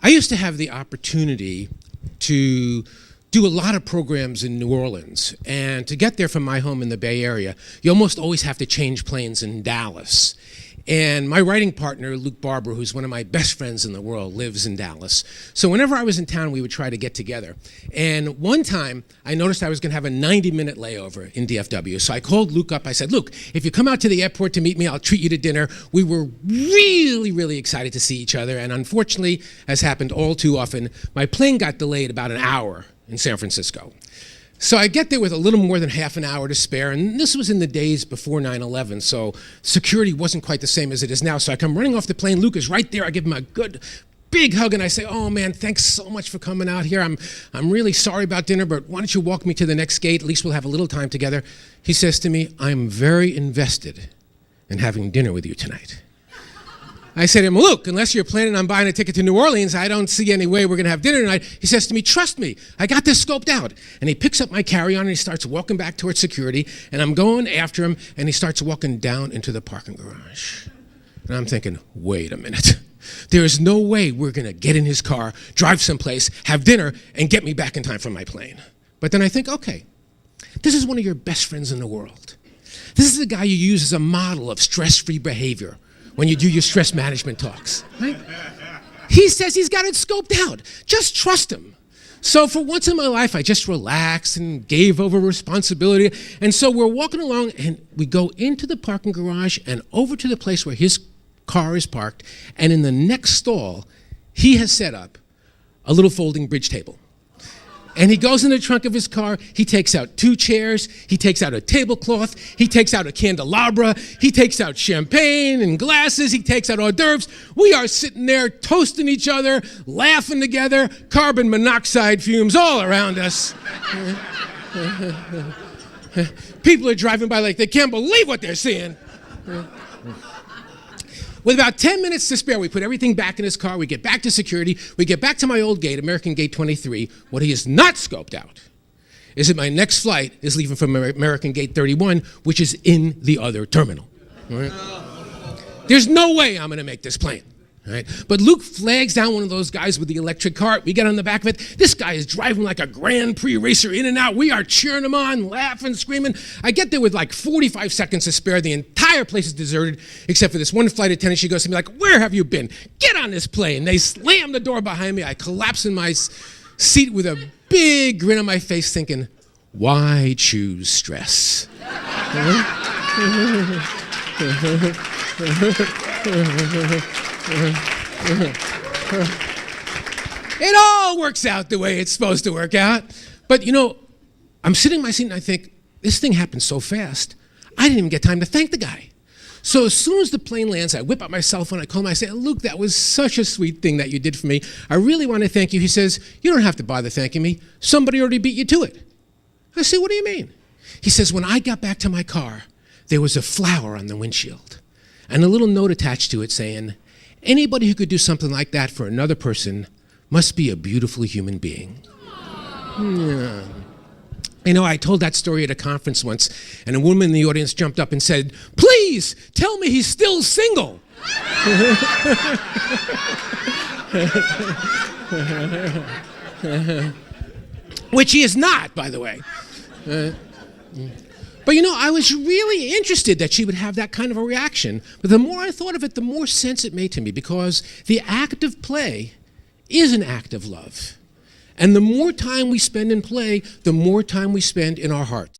I used to have the opportunity to do a lot of programs in New Orleans, and to get there from my home in the Bay Area, you almost always have to change planes in Dallas. And my writing partner, Luke Barber, who's one of my best friends in the world, lives in Dallas. So whenever I was in town, we would try to get together. And one time, I noticed I was going to have a 90-minute layover in DFW. So I called Luke up. I said, Luke, if you come out to the airport to meet me, I'll treat you to dinner. We were really, really excited to see each other. And unfortunately, as happened all too often, my plane got delayed about an hour in San Francisco. So I get there with a little more than half an hour to spare, and this was in the days before 9/11, so security wasn't quite the same as it is now. So I come running off the plane. Luke is right there. I give him a good big hug, and I say, oh man, thanks so much for coming out here. I'm really sorry about dinner, but why don't you walk me to the next gate? At least we'll have a little time together. He says to me, I'm very invested in having dinner with you tonight. I said to him, Luke, unless you're planning on buying a ticket to New Orleans, I don't see any way we're going to have dinner tonight. He says to me, trust me, I got this scoped out. And he picks up my carry-on and he starts walking back towards security, and I'm going after him, and he starts walking down into the parking garage. And I'm thinking, wait a minute. There is no way we're going to get in his car, drive someplace, have dinner, and get me back in time for my plane. But then I think, okay, this is one of your best friends in the world. This is the guy you use as a model of stress-free behavior when you do your stress management talks, right? He says he's got it scoped out. Just trust him. So for once in my life, I just relaxed and gave over responsibility. And so we're walking along, and we go into the parking garage and over to the place where his car is parked. And in the next stall, he has set up a little folding bridge table. And he goes in the trunk of his car, he takes out 2 chairs, he takes out a tablecloth, he takes out a candelabra, he takes out champagne and glasses, he takes out hors d'oeuvres. We are sitting there toasting each other, laughing together, carbon monoxide fumes all around us. People are driving by like they can't believe what they're seeing. With about 10 minutes to spare, we put everything back in his car, we get back to security, we get back to my old gate, American Gate 23. What he has not scoped out is that my next flight is leaving from American Gate 31, which is in the other terminal. All right? There's no way I'm gonna make this plane. Right? But Luke flags down one of those guys with the electric cart. We get on the back of it. This guy is driving like a Grand Prix racer in and out. We are cheering him on, laughing, screaming. I get there with like 45 seconds to spare. The entire place is deserted except for this one flight attendant. She goes to me like, where have you been? Get on this plane. They slam the door behind me. I collapse in my seat with a big grin on my face thinking, why choose stress? It all works out the way it's supposed to work out. But you know, I'm sitting in my seat and I think, this thing happened so fast, I didn't even get time to thank the guy. So as soon as the plane lands, I whip out my cell phone, I call him, I say, Luke, that was such a sweet thing that you did for me. I really want to thank you. He says, you don't have to bother thanking me. Somebody already beat you to it. I say, what do you mean? He says, when I got back to my car, there was a flower on the windshield and a little note attached to it saying, anybody who could do something like that for another person must be a beautiful human being. Yeah. You know, I told that story at a conference once, and a woman in the audience jumped up and said, please tell me he's still single. Which he is not, by the way. But you know, I was really interested that she would have that kind of a reaction. But the more I thought of it, the more sense it made to me, because the act of play is an act of love. And the more time we spend in play, the more time we spend in our hearts.